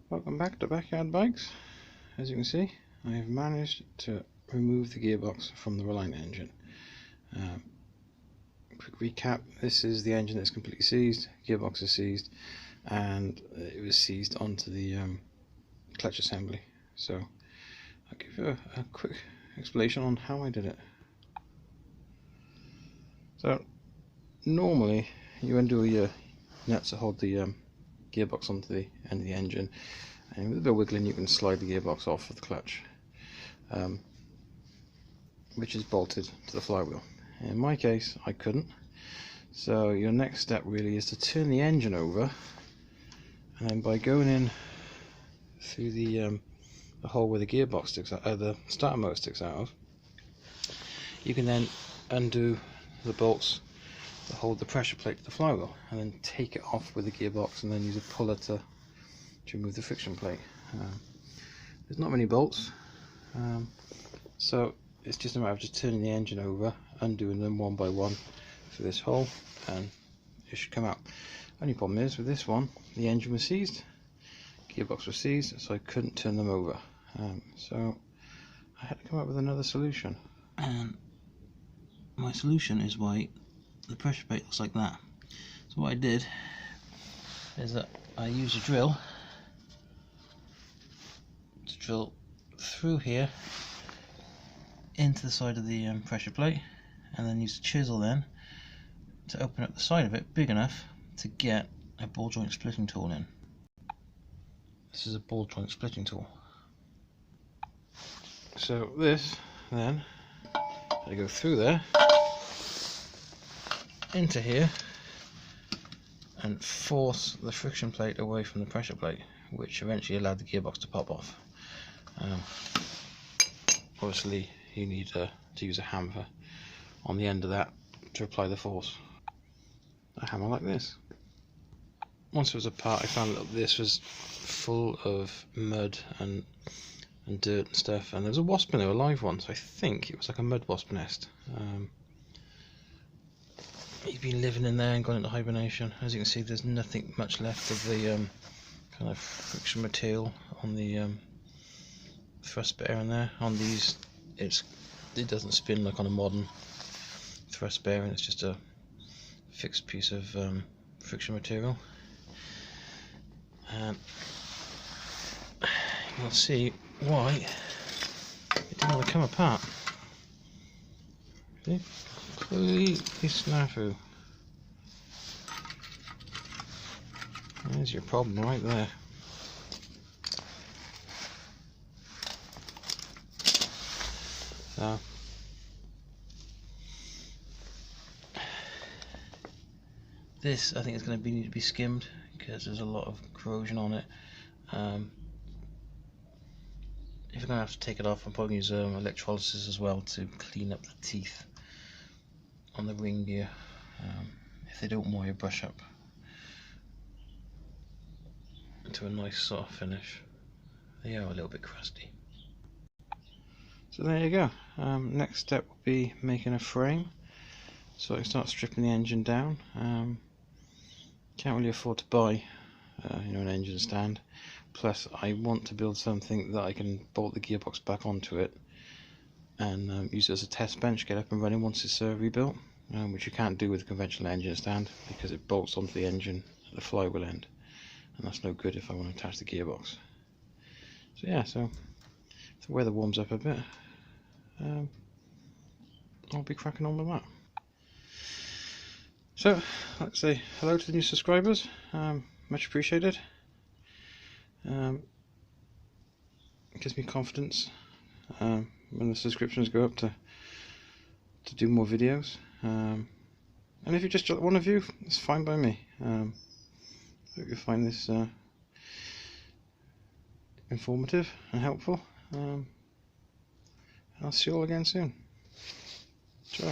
Welcome back to Backyard Bikes. As you can see, I have managed to remove the gearbox from the Reliant engine. Quick recap, this is the engine that's completely seized, gearbox is seized, and it was seized onto the clutch assembly. So I'll give you a quick explanation on how I did it. So normally you undo your nuts that hold the gearbox onto the end of the engine, and with a bit of wiggling you can slide the gearbox off of the clutch, which is bolted to the flywheel. In my case I couldn't, so your next step really is to turn the engine over, and then by going in through the hole where the gearbox sticks out, the starter motor sticks out of, you can then undo the bolts that hold the pressure plate to the flywheel, and then take it off with the gearbox, and then use a puller to remove the friction plate. There's not many bolts, so it's just a matter of just turning the engine over, undoing them one by one through this hole, and it should come out. Only problem is with this one, the engine was seized, gearbox was seized, so I couldn't turn them over. So I had to come up with another solution. And my solution is why the pressure plate looks like that. So what I did is that I used a drill to drill through here into the side of the pressure plate, and then use a chisel then to open up the side of it big enough to get a ball joint splitting tool in. This is a ball joint splitting tool. So this then, I go through there into here and force the friction plate away from the pressure plate, which eventually allowed the gearbox to pop off. Obviously you need to use a hammer on the end of that to apply the force. A hammer like this. Once it was apart, I found that this was full of mud and dirt and stuff, and there was a wasp in there, a live one, so I think it was like a mud wasp nest. He's been living in there and gone into hibernation. As you can see, there's nothing much left of the kind of friction material on the thrust bearing there. On these, it doesn't spin like on a modern thrust bearing. It's just a fixed piece of friction material. And you'll see why it didn't want to come apart. See? Completely snafu. There's your problem right there. So this, I think, is going to need to be skimmed because there's a lot of corrosion on it. If you're going to have to take it off, I'm probably use electrolysis as well to clean up the teeth on the ring gear, if they don't wire brush up into a nice soft finish. They are a little bit crusty. So there you go. Next step will be making a frame, so I can start stripping the engine down. Can't really afford to buy an engine stand, plus I want to build something that I can bolt the gearbox back onto it and use it as a test bench, get up and running once it's rebuilt, which you can't do with a conventional engine stand because it bolts onto the engine at the flywheel end, and that's no good if I want to attach the gearbox. So yeah, so if the weather warms up a bit, I'll be cracking on with that. So let's say hello to the new subscribers, much appreciated. It gives me confidence when the subscriptions go up to do more videos, and if you're just one of you, it's fine by me. Hope you find this informative and helpful. I'll see you all again soon. Ciao.